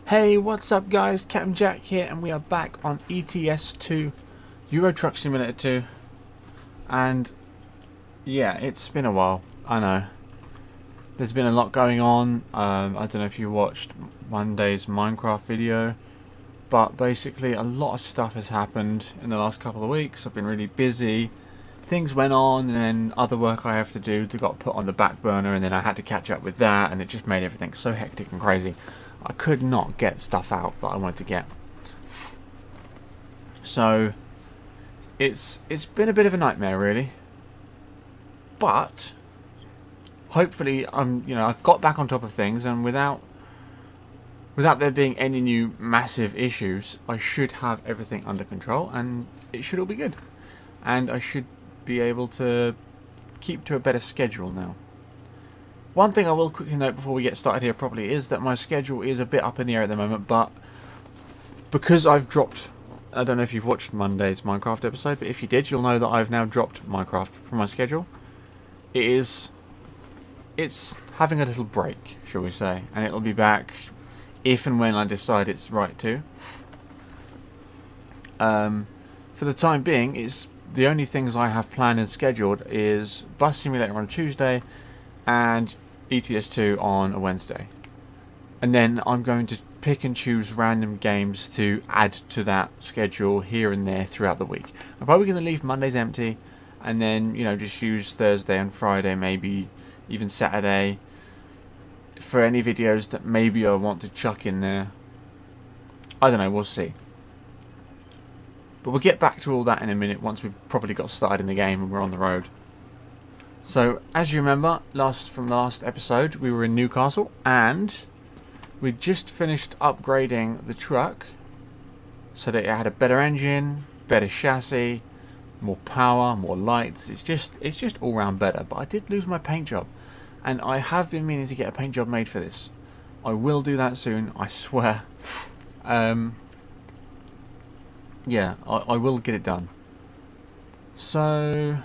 Hey, what's up guys, Captain Jack here, and we are back on ETS2, Euro Truck Simulator 2, and yeah, it's been a while, I know. There's been a lot going on. I don't know if you watched Monday's Minecraft video, but basically a lot of stuff has happened in the last couple of weeks. I've been really busy, things went on, and then other work I have to do got put on the back burner, and then I had to catch up with that, and it just made everything so hectic and crazy. I could not get stuff out that I wanted to get. So it's been a bit of a nightmare really. But hopefully I've got back on top of things, and without there being any new massive issues, I should have everything under control and it should all be good. And I should be able to keep to a better schedule now. One thing I will quickly note before we get started here properly is that my schedule is a bit up in the air at the moment, but because I've dropped, I don't know if you've watched Monday's Minecraft episode, but if you did, you'll know that I've now dropped Minecraft from my schedule. It's having a little break, shall we say, and it'll be back if and when I decide it's right to. For the time being, the only things I have planned and scheduled is Bus Simulator on Tuesday and ETS2 on a Wednesday, and then I'm going to pick and choose random games to add to that schedule here and there throughout the week. I'm probably going to leave Mondays empty, and then just use Thursday and Friday, maybe even Saturday, for any videos that maybe I want to chuck in there. I don't know, we'll see. But we'll get back to all that in a minute once we've probably got started in the game and we're on the road. So, as you remember, from the last episode, we were in Newcastle, and we just finished upgrading the truck so that it had a better engine, better chassis, more power, more lights. It's just all round better. But I did lose my paint job, and I have been meaning to get a paint job made for this. I will do that soon, I swear. Yeah, I will get it done. So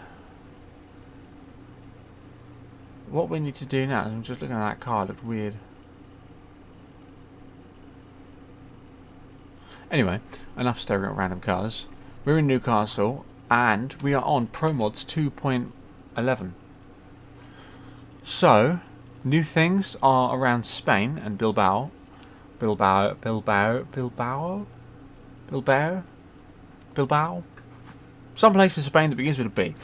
what we need to do now, I'm just looking at that car, it looked weird. Anyway, enough staring at random cars. We're in Newcastle, and we are on ProMods 2.11. So, new things are around Spain and Bilbao. Bilbao. Some place in Spain that begins with a B.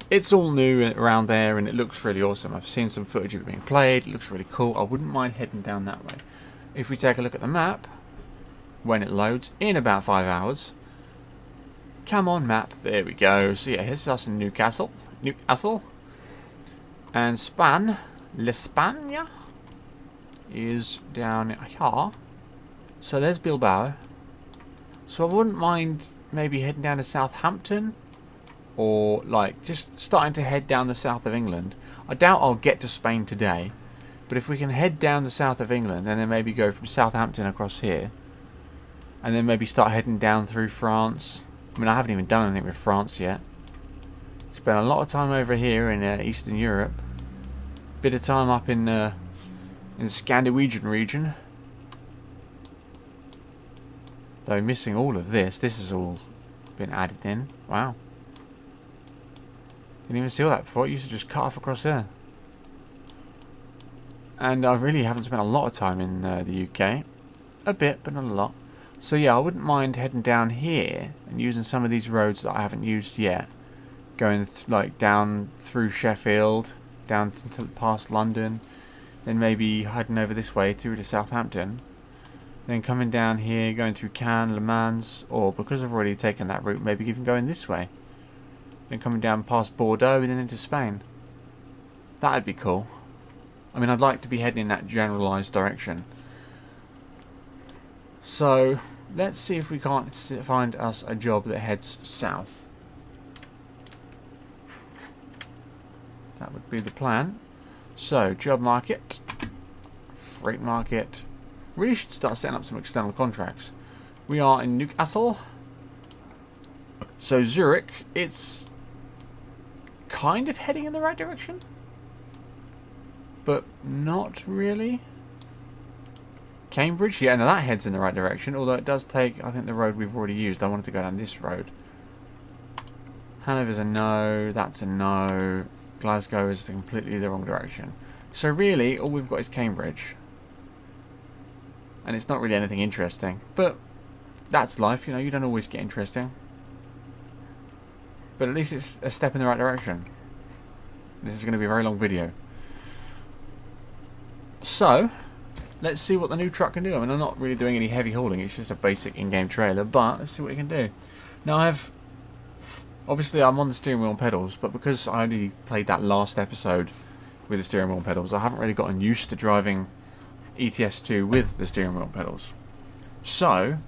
It's all new around there, and it looks really awesome. I've seen some footage of it being played. It looks really cool. I wouldn't mind heading down that way. If we take a look at the map, when it loads, in about 5 hours. Come on, map. There we go. So yeah, here's us in Newcastle. And España is down here. So there's Bilbao. So I wouldn't mind maybe heading down to Southampton, or like just starting to head down the south of England. I doubt I'll get to Spain today, but if we can head down the south of England and then maybe go from Southampton across here, and then maybe start heading down through France. I mean, I haven't even done anything with France yet. Spent a lot of time over here in Eastern Europe, bit of time up in the Scandinavian region. Though missing all of this. This has all been added in. Wow. Didn't even see all that before. It used to just cut off across there. And I really haven't spent a lot of time in the UK. A bit, but not a lot. So yeah, I wouldn't mind heading down here and using some of these roads that I haven't used yet. Going like down through Sheffield, down past London, then maybe heading over this way through to Southampton. Then coming down here, going through Cannes, Le Mans, or because I've already taken that route, maybe even going this way. Then coming down past Bordeaux and then into Spain. That'd be cool. I mean, I'd like to be heading in that generalised direction. So, let's see if we can't find us a job that heads south. That would be the plan. So, job market, freight market, Really should start setting up some external contracts. We are in Newcastle. So Zurich, it's kind of heading in the right direction. But not really. Cambridge, yeah, now that heads in the right direction. Although it does take, I think, the road we've already used. I wanted to go down this road. Hanover's a no. That's a no. Glasgow is completely the wrong direction. So really, all we've got is Cambridge. And it's not really anything interesting. But that's life, you know. You don't always get interesting. But at least it's a step in the right direction. This is going to be a very long video. So, let's see what the new truck can do. I mean, I'm not really doing any heavy hauling. It's just a basic in-game trailer. But let's see what it can do. Now, obviously, I'm on the steering wheel and pedals. But because I only played that last episode with the steering wheel and pedals, I haven't really gotten used to driving ETS2 with the steering wheel and pedals. So,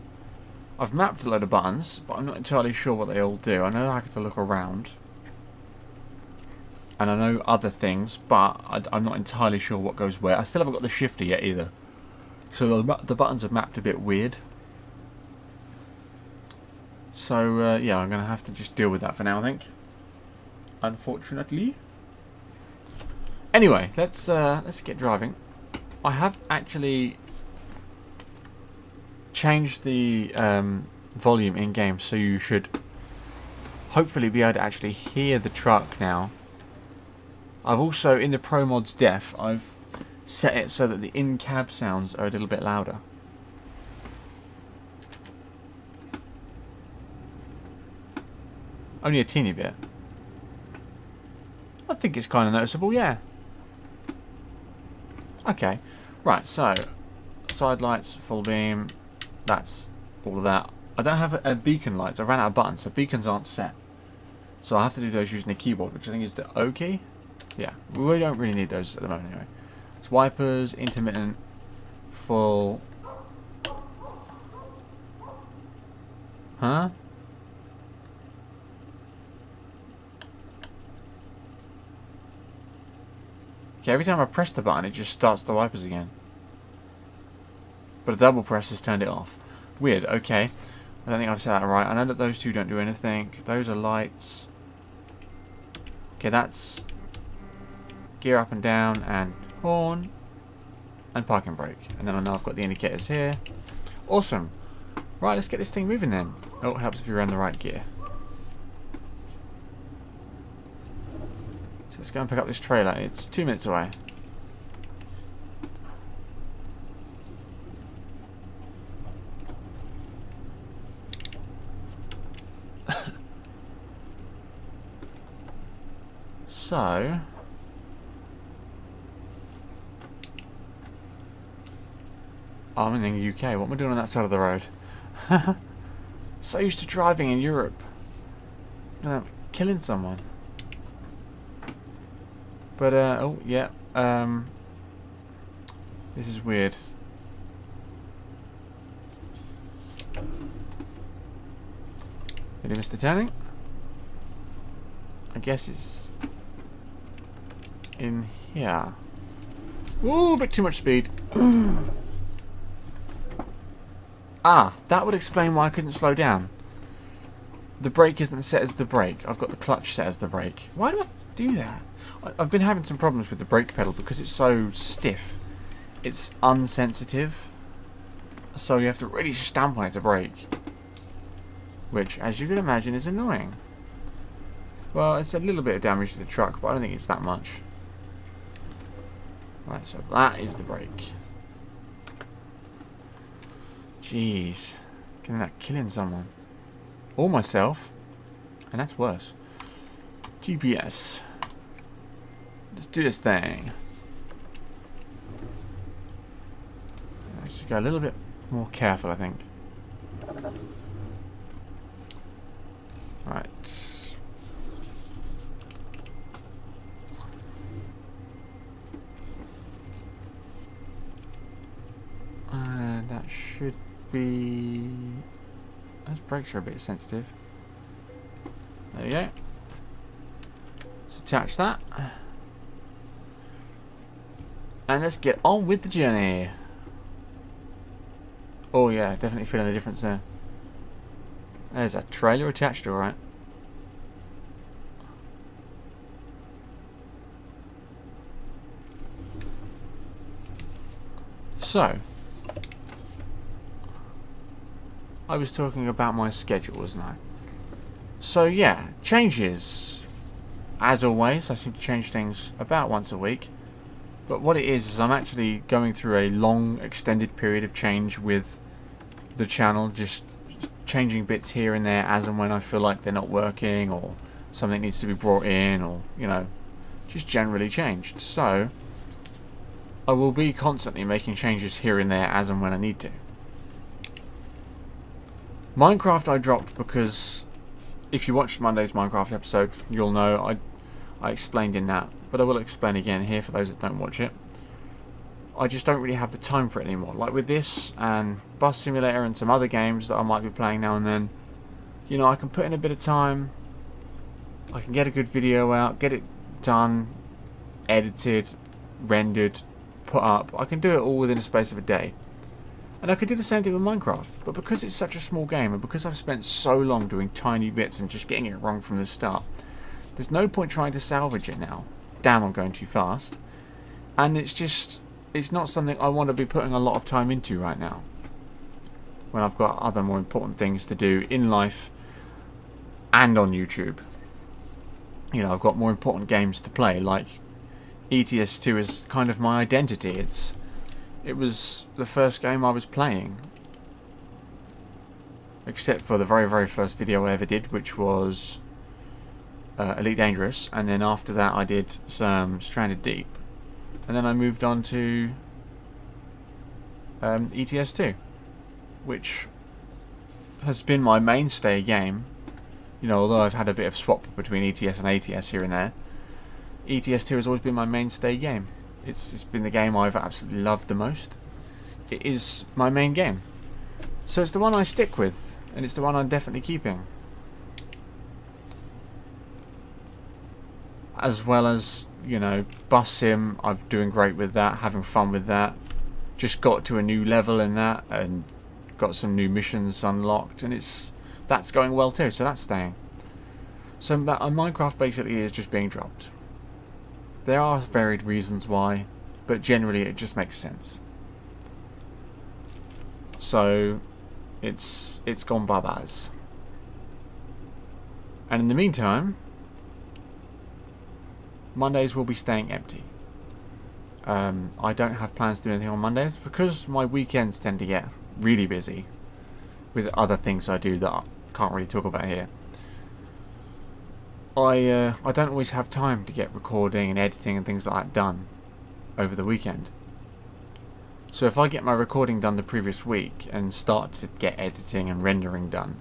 I've mapped a load of buttons, but I'm not entirely sure what they all do. I know I have to look around. And I know other things, but I'm not entirely sure what goes where. I still haven't got the shifter yet either. So the buttons are mapped a bit weird. So, yeah, I'm going to have to just deal with that for now, I think. Unfortunately. Anyway, let's get driving. I have actually changed the volume in-game, so you should hopefully be able to actually hear the truck now. I've also, in the Pro Mods Def, I've set it so that the in-cab sounds are a little bit louder. Only a teeny bit. I think it's kind of noticeable, yeah. Okay. Right, so, side lights, full beam, that's all of that. I don't have a beacon lights, I ran out of buttons, so beacons aren't set. So I have to do those using the keyboard, which I think is the O key. Yeah, we don't really need those at the moment anyway. It's wipers, intermittent, full. Huh? Okay, every time I press the button, it just starts the wipers again. But a double press has turned it off. Weird, okay. I don't think I've set that right. I know that those two don't do anything. Those are lights. Okay, that's gear up and down and horn and parking brake. And then I know I've got the indicators here. Awesome. Right, let's get this thing moving then. Oh, it helps if you're in the right gear. So let's go and pick up this trailer. It's 2 minutes away. So, I'm in the UK. What am I doing on that side of the road? So used to driving in Europe. Killing someone. But, oh, yeah. This is weird. Did he miss the turning? I guess it's in here. Ooh, a bit too much speed. Ah, that would explain why I couldn't slow down. The brake isn't set as the brake. I've got the clutch set as the brake. Why do I do that? I've been having some problems with the brake pedal because it's so stiff. It's unsensitive. So you have to really stamp on it to brake. Which, as you can imagine, is annoying. Well, it's a little bit of damage to the truck, but I don't think it's that much. Right, so that is the brake. Jeez. Getting that killing someone. Or myself. And that's worse. GPS. Let's do this thing. Let's just go a little bit more careful, I think. Right. That should be... Those brakes are a bit sensitive. There you go. Let's attach that. And let's get on with the journey. Oh yeah, definitely feeling the difference there. There's a trailer attached, alright. So, I was talking about my schedule, wasn't I? So yeah, changes. As always, I seem to change things about once a week. But what it is I'm actually going through a long, extended period of change with the channel, just changing bits here and there as and when I feel like they're not working, or something needs to be brought in, or, you know, just generally changed. So, I will be constantly making changes here and there as and when I need to. Minecraft I dropped because if you watched Monday's Minecraft episode, you'll know I explained in that, but I will explain again here for those that don't watch it. I just don't really have the time for it anymore. Like with this and Bus Simulator and some other games that I might be playing now and then, you know, I can put in a bit of time, I can get a good video out, get it done, edited, rendered, put up. I can do it all within a space of a day. And I could do the same thing with Minecraft, but because it's such a small game and because I've spent so long doing tiny bits and just getting it wrong from the start, there's no point trying to salvage it now. Damn, I'm going too fast. And it's not something I want to be putting a lot of time into right now, when I've got other more important things to do in life and on YouTube. You know, I've got more important games to play, like ETS2 is kind of my identity. It was the first game I was playing, except for the very, very first video I ever did, which was Elite Dangerous, and then after that I did some Stranded Deep, and then I moved on to ETS2, which has been my mainstay game. You know, although I've had a bit of swap between ETS and ATS here and there, ETS2 has always been my mainstay game. It's been the game I've absolutely loved the most. It is my main game. So it's the one I stick with, and it's the one I'm definitely keeping. As well as, you know, Bus Sim, I'm doing great with that, having fun with that. Just got to a new level in that, and got some new missions unlocked, and that's going well too, so that's staying. So Minecraft basically is just being dropped. There are varied reasons why, but generally it just makes sense. So it's gone bye-byes. And in the meantime, Mondays will be staying empty. I don't have plans to do anything on Mondays because my weekends tend to get really busy with other things I do that I can't really talk about here. I don't always have time to get recording and editing and things like that done over the weekend. So if I get my recording done the previous week and start to get editing and rendering done,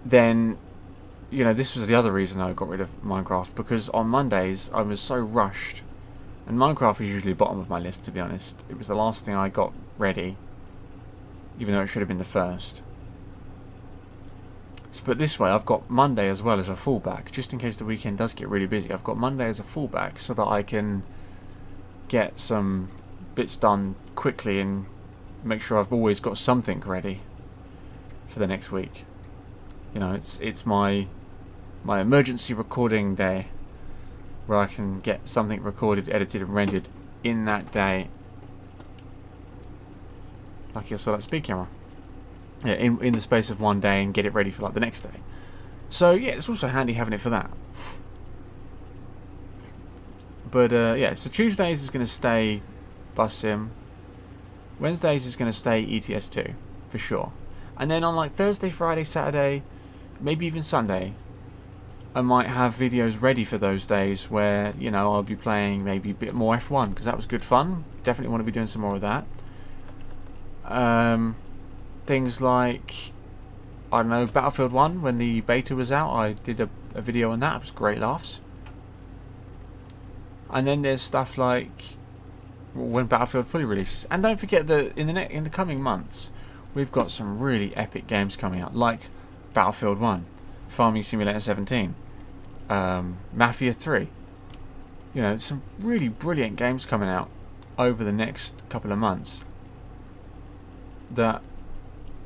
then, you know, this was the other reason I got rid of Minecraft, because on Mondays I was so rushed, and Minecraft is usually bottom of my list, to be honest. It was the last thing I got ready, even though it should have been the first. But this way I've got Monday as well as a fallback, just in case the weekend does get really busy. I've got Monday as a fallback so that I can get some bits done quickly and make sure I've always got something ready for the next week. You know, it's my emergency recording day, where I can get something recorded, edited and rendered in that day. Like you saw that speed camera. Yeah, in the space of one day, and get it ready for like the next day. So yeah, it's also handy having it for that. But yeah, so Tuesdays is going to stay Bus Sim. Wednesdays is going to stay ETS2 for sure. And then on like Thursday, Friday, Saturday, maybe even Sunday, I might have videos ready for those days where, you know, I'll be playing maybe a bit more F1, because that was good fun. Definitely want to be doing some more of that. Things like, I don't know, Battlefield 1, when the beta was out, I did a video on that. It was great laughs. And then there's stuff like when Battlefield fully releases. And don't forget that in the coming months, we've got some really epic games coming out, like Battlefield 1, Farming Simulator 17, Mafia 3. You know, some really brilliant games coming out over the next couple of months. that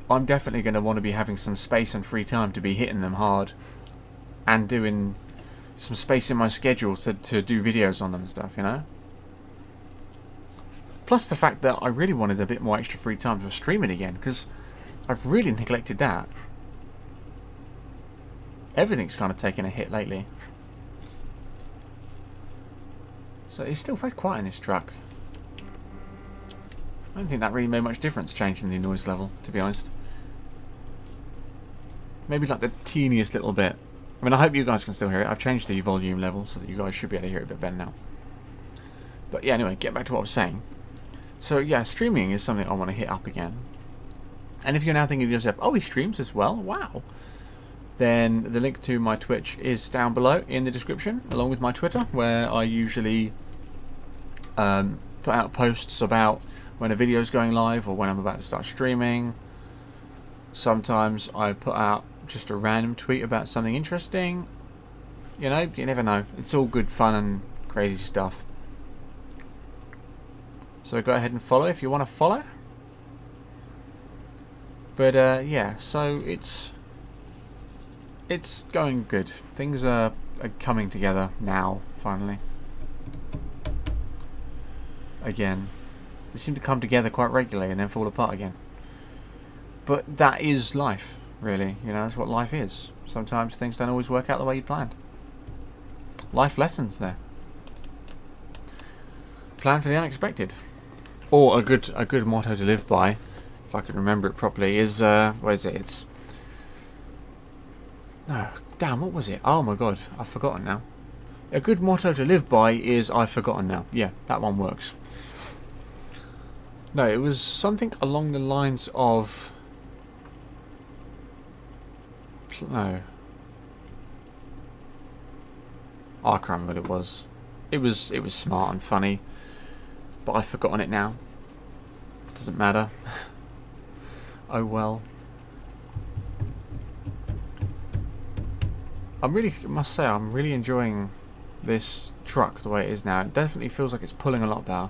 I'm definitely going to want to be having some space and free time to be hitting them hard and doing some space in my schedule to do videos on them and stuff, you know? Plus the fact that I really wanted a bit more extra free time to stream it again, because I've really neglected that. Everything's kind of taken a hit lately. So it's still very quiet in this truck. I don't think that really made much difference changing the noise level, to be honest. Maybe like the teeniest little bit. I mean, I hope you guys can still hear it. I've changed the volume level so that you guys should be able to hear it a bit better now. But yeah, anyway, get back to what I was saying. So yeah, streaming is something I want to hit up again. And if you're now thinking to yourself, oh, he streams as well? Wow. Then the link to my Twitch is down below in the description, along with my Twitter, where I usually put out posts about when a video is going live or when I'm about to start streaming. Sometimes I put out just a random tweet about something interesting. You know, you never know. It's all good fun and crazy stuff. So go ahead and follow if you want to follow. But yeah, so it's going good. Things are coming together now, finally. Again. They seem to come together quite regularly and then fall apart again. But that is life, really. You know, that's what life is. Sometimes things don't always work out the way you planned. Life lessons there. Plan for the unexpected. Or a good motto to live by, if I can remember it properly, is what is it? It's no, damn, what was it? Oh my god, I've forgotten now. A good motto to live by is I've forgotten now. Yeah, that one works. No, it was something along the lines of no. Oh, I can't remember what it was. It was smart and funny, but I've forgotten it now. Doesn't matter. Oh well. I must say, I'm really enjoying this truck the way it is now. It definitely feels like it's pulling a lot better.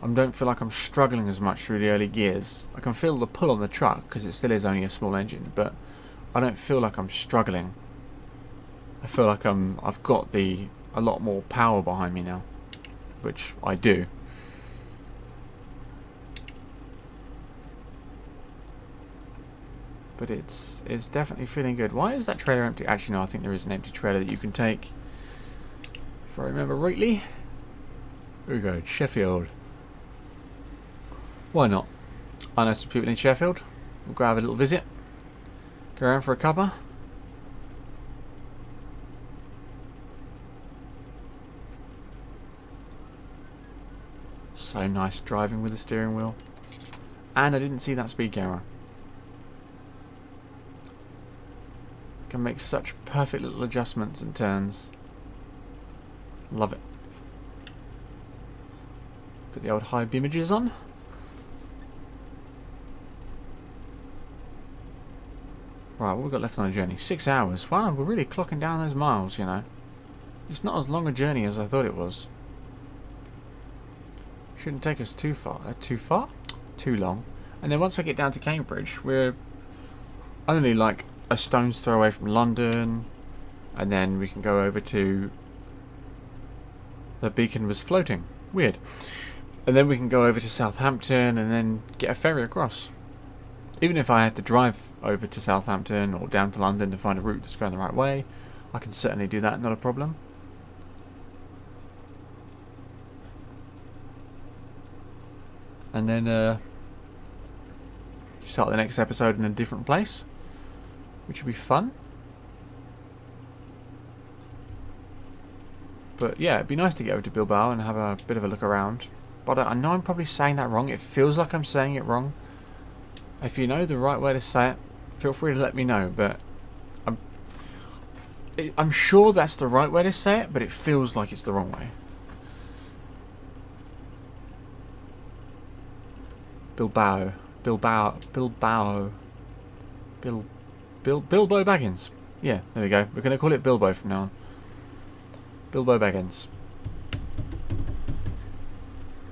I don't feel like I'm struggling as much through the early gears. I can feel the pull on the truck because it still is only a small engine, but I don't feel like I'm struggling. I feel like I've got a lot more power behind me now, which I do. But it's definitely feeling good. Why is that trailer empty? Actually, no, I think there is an empty trailer that you can take. If I remember rightly. Here we go, Sheffield. Why not? I know some people in Sheffield. We'll go have a little visit. Go around for a cuppa. So nice driving with the steering wheel. And I didn't see that speed camera. Can make such perfect little adjustments and turns. Love it. Put the old high beam images on. Right, what have we got left on the journey? 6 hours. Wow, we're really clocking down those miles, you know. It's not as long a journey as I thought it was. Shouldn't take us too far. Too long. And then once we get down to Cambridge, we're only like a stone's throw away from London. And then we can go over to... The beacon was floating. Weird. And then we can go over to Southampton and then get a ferry across. Even if I have to drive over to Southampton or down to London to find a route that's going the right way, I can certainly do that, not a problem. And then start the next episode in a different place, which will be fun. But yeah, it'd be nice to get over to Bilbao and have a bit of a look around. But I know I'm probably saying that wrong. It feels like I'm saying it wrong. If you know the right way to say it, feel free to let me know. But I'm sure that's the right way to say it, but it feels like it's the wrong way. Bilbao. Bilbo Baggins. Yeah, there we go. We're going to call it Bilbo from now on. Bilbo Baggins.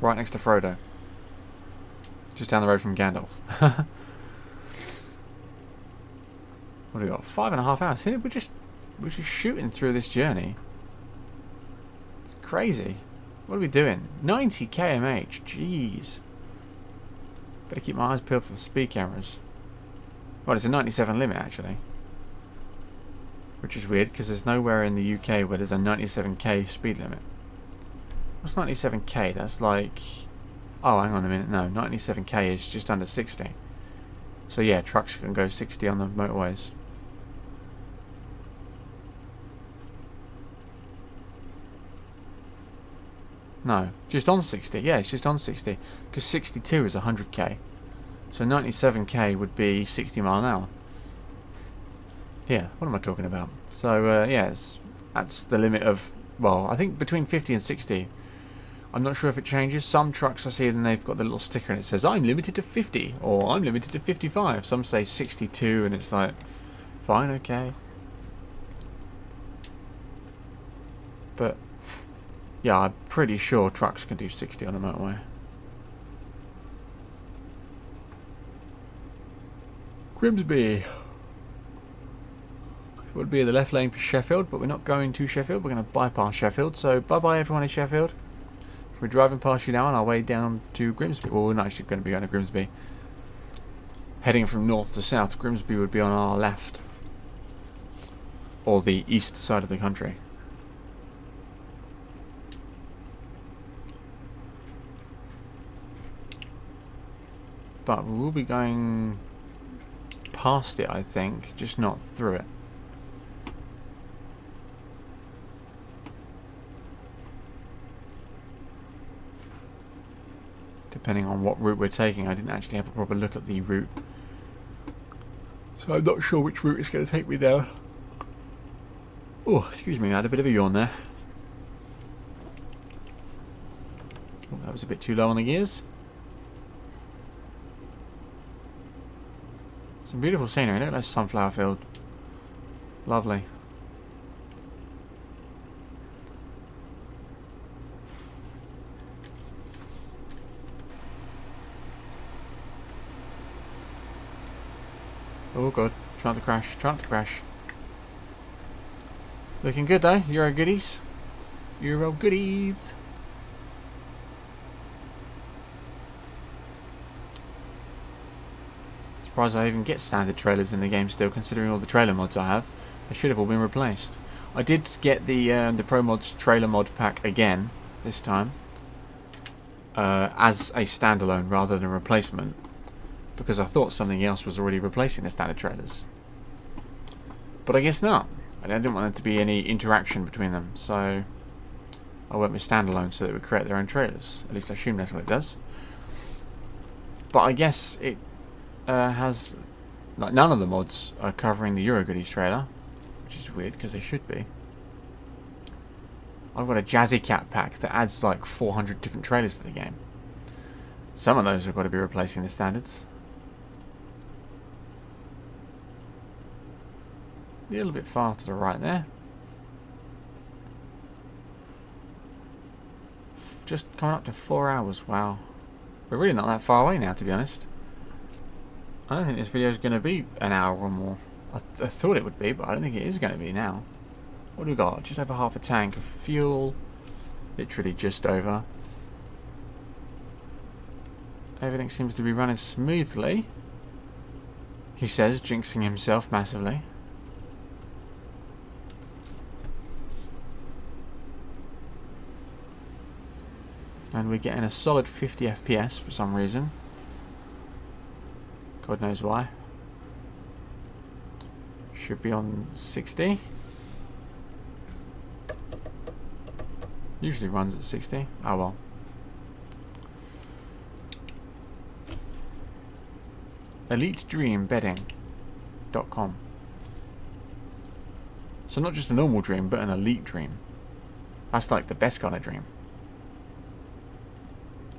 Right next to Frodo. just down the road from Gandalf. What do we got? 5.5 hours. See, we're just shooting through this journey. It's crazy. What are we doing? 90 kmh. Jeez. Better keep my eyes peeled for speed cameras. Well, it's a 97 limit actually, which is weird because there's nowhere in the UK where there's a 97k speed limit. What's 97k? That's like... Oh, hang on a minute. No, 97k is just under 60. So yeah, trucks can go 60 on the motorways. No, just on 60. Yeah, it's just on 60. Because 62 is 100k. So 97k would be 60 mile an hour. Yeah, what am I talking about? So, yeah, that's the limit of... Well, I think between 50 and 60. I'm not sure if it changes. Some trucks I see and they've got the little sticker and it says, I'm limited to 50. Or I'm limited to 55. Some say 62 and it's like, fine, okay. But... yeah, I'm pretty sure trucks can do 60 on a motorway. Grimsby. It would be the left lane for Sheffield, but we're not going to Sheffield. We're going to bypass Sheffield. So bye-bye everyone in Sheffield. We're driving past you now on our way down to Grimsby. Well, we're not actually going to be going to Grimsby. Heading from north to south, Grimsby would be on our left. Or the east side of the country. But we will be going past it, I think, just not through it. Depending on what route we're taking. I didn't actually have a proper look at the route, so I'm not sure which route it's going to take me down. Oh, excuse me, I had a bit of a yawn there. Oh, that was a bit too low on the gears. Some beautiful scenery. Look at that sunflower field. Lovely. Oh god, trying to crash, trying to crash. Looking good though, Euro goodies. Euro goodies. Surprised I even get standard trailers in the game still, considering all the trailer mods I have. They should have all been replaced. I did get the Pro Mods trailer mod pack again this time, as a standalone rather than a replacement, because I thought something else was already replacing the standard trailers. But I guess not. I didn't want there to be any interaction between them, so I went with standalone so they would create their own trailers. At least I assume that's what it does. But I guess it has, like, none of the mods are covering the Euro Goodies trailer, which is weird because they should be. I've got a Jazzy Cat pack that adds like 400 different trailers to the game. Some of those have got to be replacing the standards. A little bit far to the right there. Just coming up to 4 hours, wow. We're really not that far away now, to be honest. I don't think this video is going to be an hour or more. I thought it would be, but I don't think it is going to be now. What do we got? Just over half a tank of fuel. Literally just over. Everything seems to be running smoothly. He says, jinxing himself massively. And we're getting a solid 50 FPS for some reason. God knows why. Should be on 60. Usually runs at 60. Oh well. EliteDreamBedding.com. So not just a normal dream, but an elite dream. That's like the best kind of dream.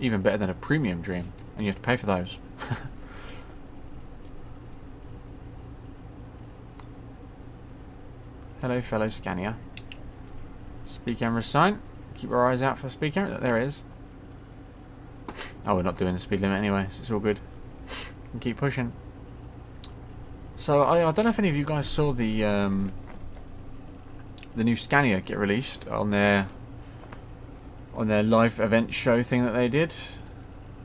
Even better than a premium dream, and you have to pay for those. Hello, fellow Scania. Speed camera sign. Keep our eyes out for speed camera. There it is. Oh, we're not doing the speed limit anyway, so it's all good. And keep pushing. So I don't know if any of you guys saw the new Scania get released on their live event show thing that they did.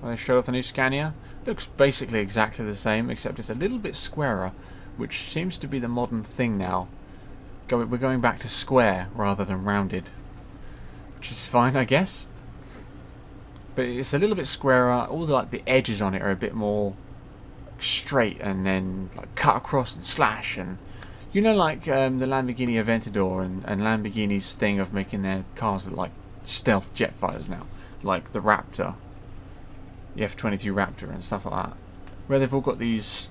They showed off the new Scania. Looks basically exactly the same, except it's a little bit squarer, which seems to be the modern thing now. We're going back to square rather than rounded, which is fine, I guess. But it's a little bit squarer. All the edges on it are a bit more straight, and then like cut across and slash, and you know, like the Lamborghini Aventador and Lamborghini's thing of making their cars look like stealth jet fighters now, like the Raptor, the F-22 Raptor and stuff like that, where they've all got these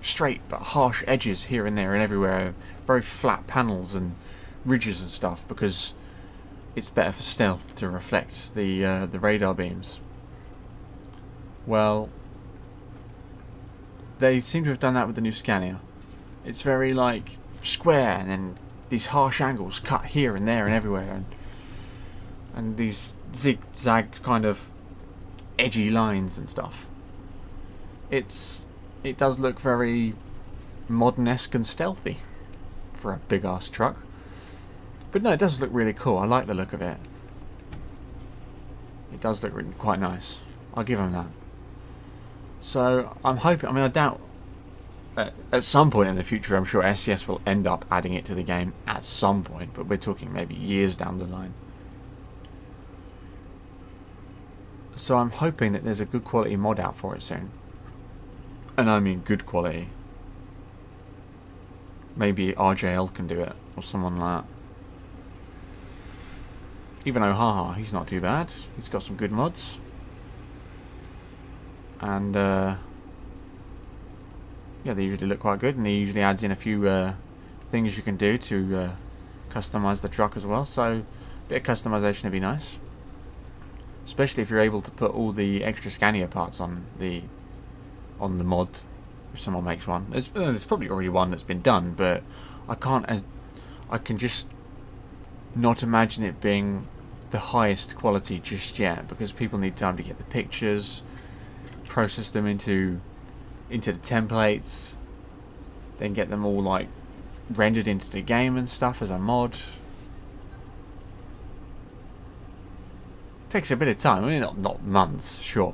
straight but harsh edges here and there and everywhere, very flat panels and ridges and stuff, because it's better for stealth to reflect the radar beams. Well, they seem to have done that with the new Scania. It's very like square, and then these harsh angles cut here and there and everywhere, and these zigzag kind of edgy lines and stuff. It does look very modern-esque and stealthy for a big ass truck. But no, it does look really cool. I like the look of it. It does look really quite nice. I'll give them that. So I'm hoping, I doubt at some point in the future, I'm sure SCS will end up adding it to the game at some point, but we're talking maybe years down the line. So I'm hoping that there's a good quality mod out for it soon. And I mean good quality. Maybe RJL can do it, or someone like that. Even Ohaha, he's not too bad. He's got some good mods. And yeah, they usually look quite good, and he usually adds in a few things you can do to customize the truck as well. So a bit of customization would be nice, especially if you're able to put all the extra Scania parts on the mod, if someone makes one. There's probably already one that's been done, but I can just not imagine it being the highest quality just yet, because people need time to get the pictures, process them into the templates, then get them all like rendered into the game and stuff as a mod. Takes a bit of time. I mean, not months, sure.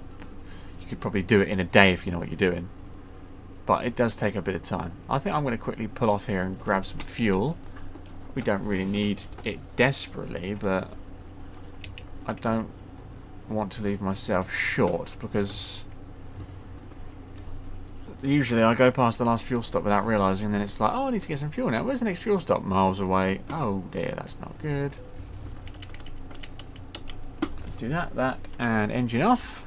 You could probably do it in a day if you know what you're doing, but it does take a bit of time. I think I'm going to quickly pull off here and grab some fuel. We don't really need it desperately, but I don't want to leave myself short, because usually I go past the last fuel stop without realising, and then it's like, oh, I need to get some fuel now. Where's the next fuel stop? Miles away. Oh dear, that's not good. Let's do that, and engine off.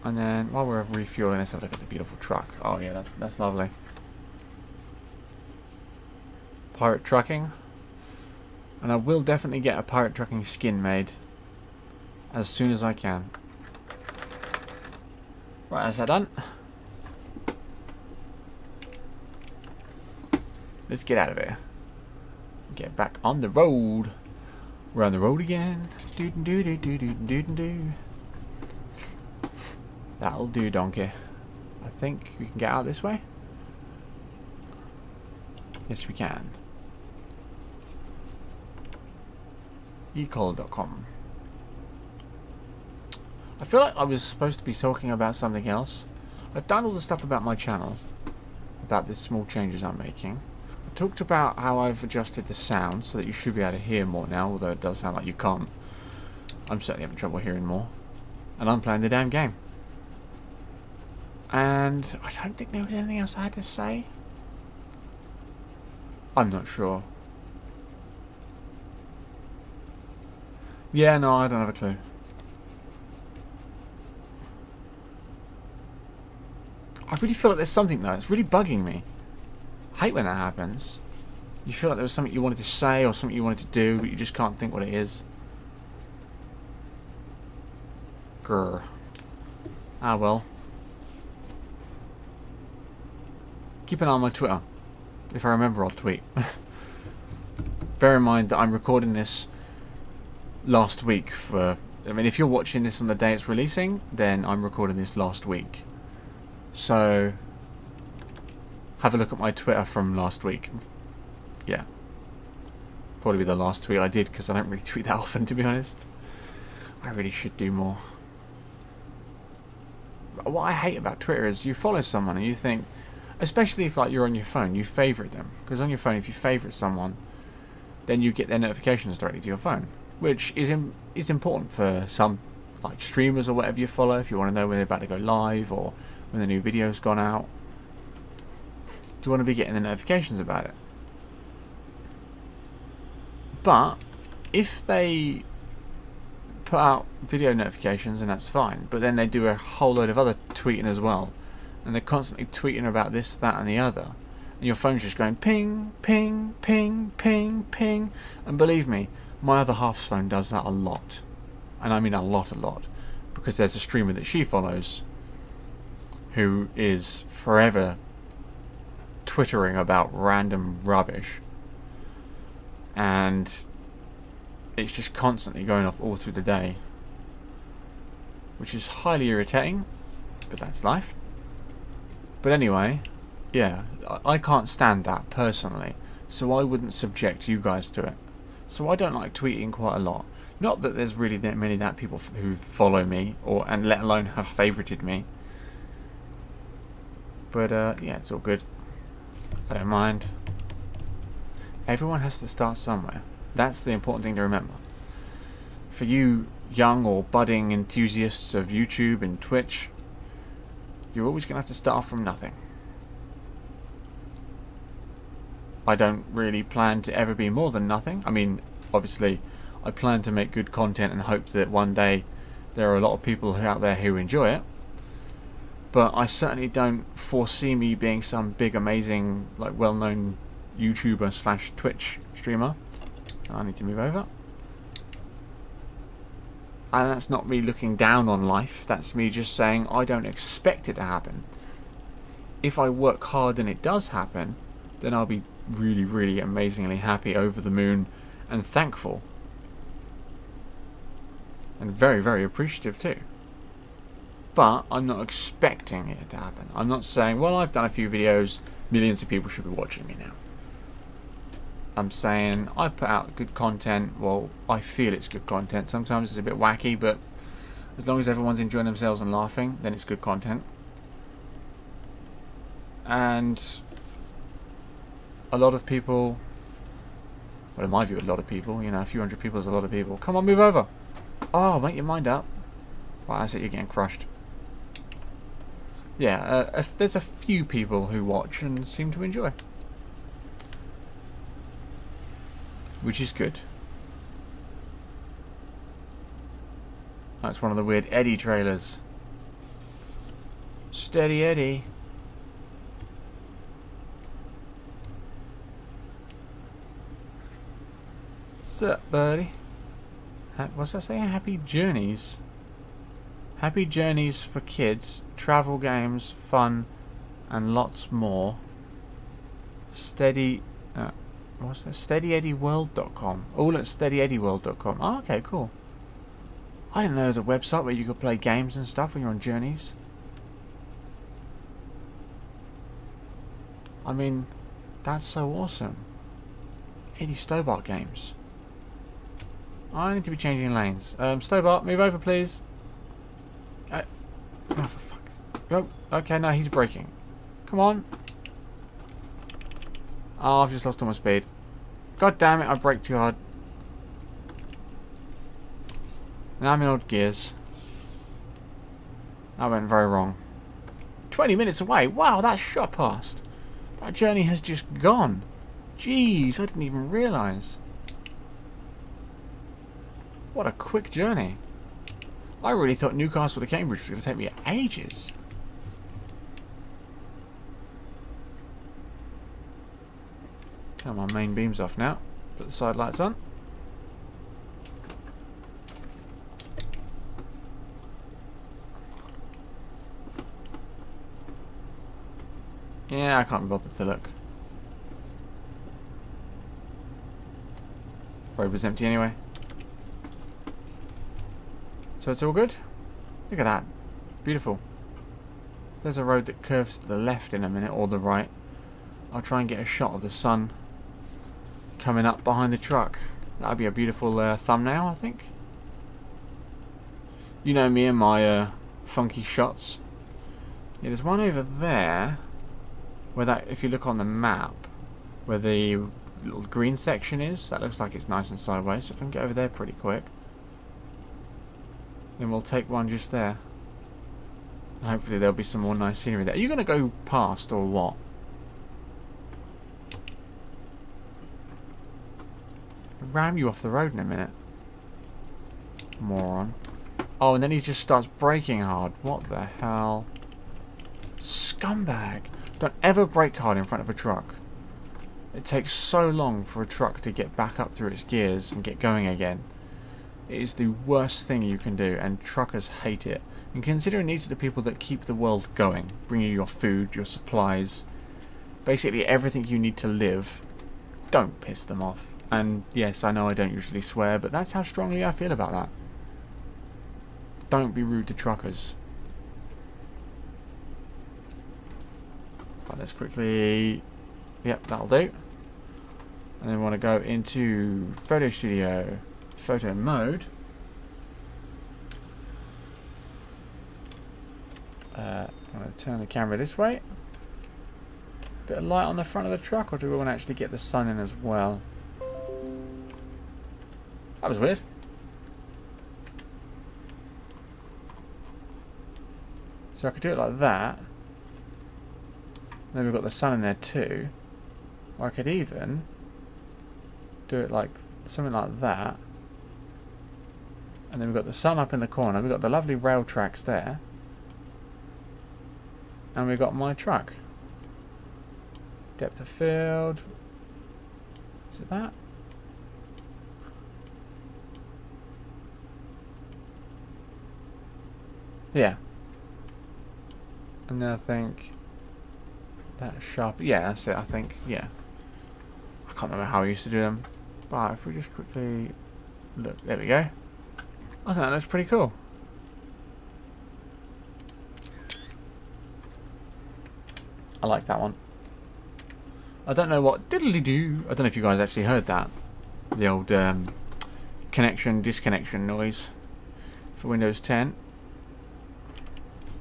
And then while we're refueling, let's have a look at the beautiful truck. Oh yeah, that's lovely. Pirate trucking. And I will definitely get a pirate trucking skin made as soon as I can. Right, that's that done. Let's get out of here. Get back on the road. We're on the road again. Doo doo doo doo doo doo doo. That'll do, donkey. I think we can get out this way. Yes, we can. ecol.com. I feel like I was supposed to be talking about something else. I've done all the stuff about my channel, about the small changes I'm making. I talked about how I've adjusted the sound so that you should be able to hear more now, although it does sound like you can't. I'm certainly having trouble hearing more. And I'm playing the damn game. And I don't think there was anything else I had to say. I'm not sure. Yeah, no, I don't have a clue. I really feel like there's something though. It's really bugging me. I hate when that happens. You feel like there was something you wanted to say or something you wanted to do, but you just can't think what it is. Grr. Ah well. Keep an eye on my Twitter. If I remember, I'll tweet. Bear in mind that I'm recording this last week for I mean, if you're watching this on the day it's releasing, then I'm recording this last week. So, have a look at my Twitter from last week. Yeah. Probably be the last tweet I did, because I don't really tweet that often, to be honest. I really should do more. What I hate about Twitter is you follow someone and you think, especially if like you're on your phone, you favourite them. Because on your phone, if you favourite someone, then you get their notifications directly to your phone, which is important for some like streamers or whatever you follow. If you want to know when they're about to go live or when the new video's gone out, you want to be getting the notifications about it. But if they put out video notifications, and that's fine, but then they do a whole load of other tweeting as well, and they're constantly tweeting about this, that and the other, and your phone's just going ping, ping, ping, ping, ping, and believe me, my other half's phone does that a lot, and I mean a lot, because there's a streamer that she follows who is forever twittering about random rubbish, and it's just constantly going off all through the day, which is highly irritating, but that's life. But anyway, yeah, I can't stand that personally, so I wouldn't subject you guys to it. So I don't like tweeting quite a lot. Not that there's really that many people who follow me, and let alone have favorited me. But yeah, it's all good. I don't mind. Everyone has to start somewhere. That's the important thing to remember. For you young or budding enthusiasts of YouTube and Twitch, you're always going to have to start from nothing. I don't really plan to ever be more than nothing. I mean, obviously, I plan to make good content and hope that one day there are a lot of people out there who enjoy it. But I certainly don't foresee me being some big, amazing, like well-known YouTuber / Twitch streamer. I need to move over. And that's not me looking down on life. That's me just saying I don't expect it to happen. If I work hard and it does happen, then I'll be really, really amazingly happy, over the moon, and thankful. And very, very appreciative too. But I'm not expecting it to happen. I'm not saying, well, I've done a few videos, millions of people should be watching me now. I'm saying I put out good content. Well, I feel it's good content. Sometimes it's a bit wacky, but as long as everyone's enjoying themselves and laughing, then it's good content. And a lot of people, well, in my view, a lot of people, you know, a few hundred people is a lot of people. Come on, move over. Oh, make your mind up. Well, that's it, you're getting crushed. Yeah, there's a few people who watch and seem to enjoy, which is good. That's one of the weird Eddie trailers. Steady Eddie. Sup, buddy? What's that saying? Happy journeys. Happy journeys for kids, travel games, fun, and lots more. Steady. What's that? SteadyEddieWorld.com. All at SteadyEddieWorld.com. Oh, okay, cool. I didn't know there was a website where you could play games and stuff when you're on journeys. I mean, that's so awesome. Eddie Stobart games. I need to be changing lanes. Stobart, move over, please. Oh, for fuck's... Oh, okay, no, he's braking. Come on. Oh, I've just lost all my speed. God damn it, I braked too hard. Now I'm in odd gears. That went very wrong. 20 minutes away. Wow, that shot past. That journey has just gone. Jeez, I didn't even realise. What a quick journey. I really thought Newcastle to Cambridge was going to take me ages. Turn my main beams off now. Put the side lights on. Yeah, I can't be bothered to look. Road was empty anyway. So it's all good. Look at that. Beautiful. There's a road that curves to the left in a minute, or the right. I'll try and get a shot of the sun coming up behind the truck. That'd be a beautiful thumbnail, I think. You know me and my funky shots. Yeah, there's one over there where that, if you look on the map, where the little green section is, that looks like it's nice and sideways. So if I can get over there pretty quick, then we'll take one just there. And hopefully there'll be some more nice scenery there. Are you going to go past or what? I'll ram you off the road in a minute. Moron. Oh, and then he just starts braking hard. What the hell? Scumbag. Don't ever brake hard in front of a truck. It takes so long for a truck to get back up through its gears and get going again. It is the worst thing you can do, and truckers hate it. And considering these are the people that keep the world going, bring you your food, your supplies, basically everything you need to live, don't piss them off. And yes, I know I don't usually swear, but that's how strongly I feel about that. Don't be rude to truckers. But let's quickly... Yep, that'll do. And then we want to go into photo studio, photo mode. I'm going to turn the camera this way. Bit of light on the front of the truck, or do we want to actually get the sun in as well? That was weird. So I could do it like that. Then we've got the sun in there too. Or I could even do it like something like that. And then we've got the sun up in the corner. We've got the lovely rail tracks there. And we've got my truck. Depth of field. Is it that? Yeah. And then I think that sharp. Yeah, that's it, I think. Yeah. I can't remember how I used to do them. But if we just quickly look. There we go. I think that looks pretty cool. I like that one. I don't know what diddly-doo. I don't know if you guys actually heard that. The old connection, disconnection noise for Windows 10.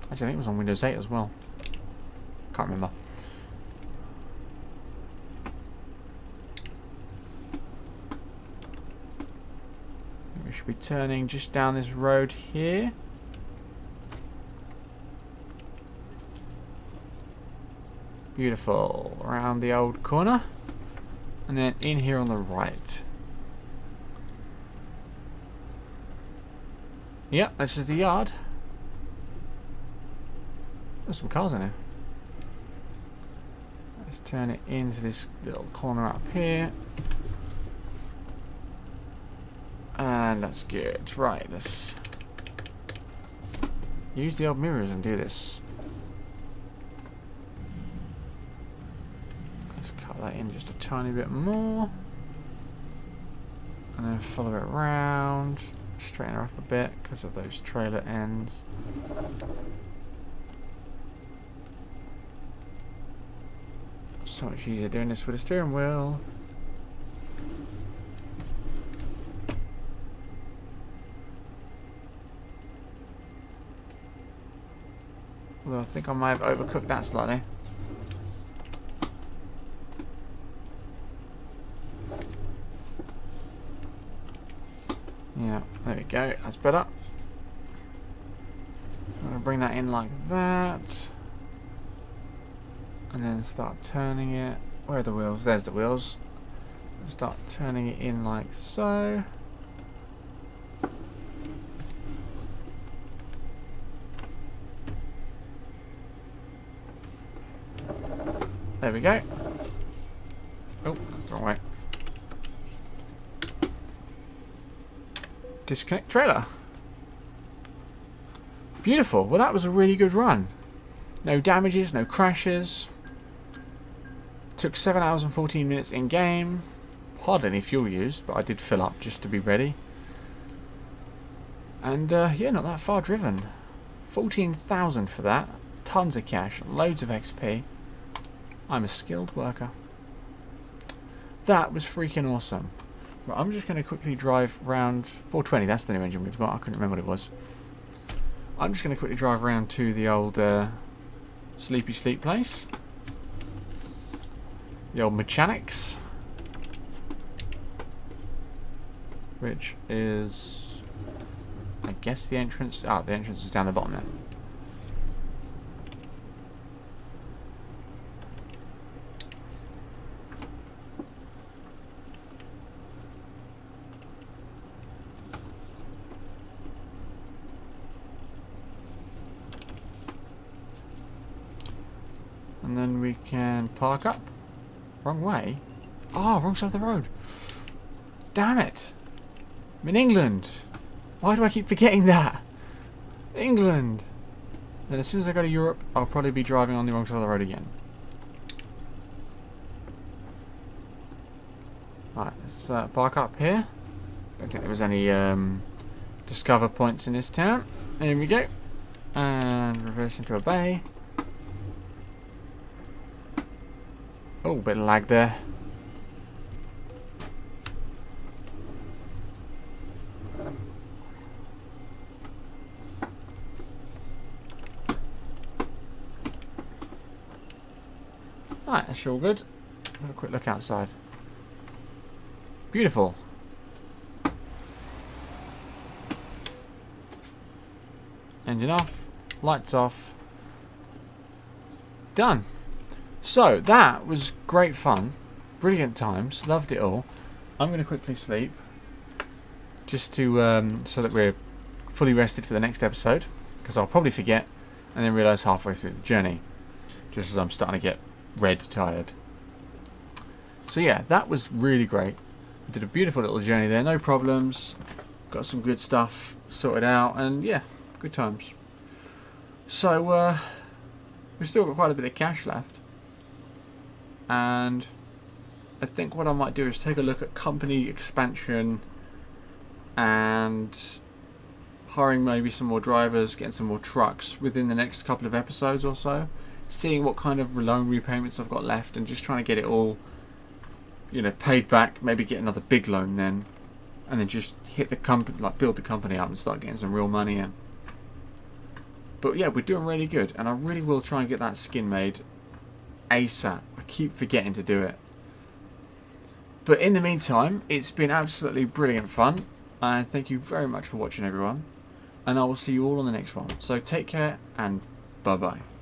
Actually, I think it was on Windows 8 as well. Can't remember. We should be turning just down this road here. Beautiful. Around the old corner. And then in here on the right. Yep, this is the yard. There's some cars in here. Let's turn it into this little corner up here. And that's good. Right, let's use the old mirrors and do this. Let's cut that in just a tiny bit more. And then follow it around. Straighten her up a bit because of those trailer ends. So much easier doing this with a steering wheel. Although I think I might have overcooked that slightly. Yeah, there we go. That's better. I'm going to bring that in like that. And then start turning it. Where are the wheels? There's the wheels. Start turning it in like so. There we go. Oh, that's the wrong way. Disconnect trailer. Beautiful. Well, that was a really good run. No damages, no crashes. Took 7 hours and 14 minutes in game. Hardly any fuel used, but I did fill up just to be ready. And yeah, not that far driven. 14,000 for that. Tons of cash, loads of XP. I'm a skilled worker. That was freaking awesome. Right, I'm just going to quickly drive round 420. That's the new engine we've got. I couldn't remember what it was. I'm just going to quickly drive around to the old Sleepy Sleep place. The old mechanics. Which is, I guess, the entrance. Ah, the entrance is down the bottom there. And then we can park up. Wrong way. Oh, wrong side of the road. Damn it. I'm in England. Why do I keep forgetting that? England. Then as soon as I go to Europe, I'll probably be driving on the wrong side of the road again. Right, let's park up here. Don't think there was any discover points in this town. Here we go. And reverse into a bay. Oh, bit of lag there. Right, that's all good. Have a quick look outside. Beautiful. Engine off, lights off. Done. So, that was great fun. Brilliant times. Loved it all. I'm going to quickly sleep. Just to, so that we're fully rested for the next episode. Because I'll probably forget and then realise halfway through the journey. Just as I'm starting to get red tired. So yeah, that was really great. We did a beautiful little journey there. No problems. Got some good stuff sorted out. And yeah, good times. So, we've still got quite a bit of cash left. And I think what I might do is take a look at company expansion and hiring maybe some more drivers, getting some more trucks within the next couple of episodes or so, seeing what kind of loan repayments I've got left and just trying to get it all, you know, paid back, maybe get another big loan then, and then just hit the company, like build the company up and start getting some real money in. But yeah, we're doing really good, and I really will try and get that skin made ASAP. I keep forgetting to do it. But in the meantime, it's been absolutely brilliant fun. And thank you very much for watching, everyone. And I will see you all on the next one. So take care and bye-bye.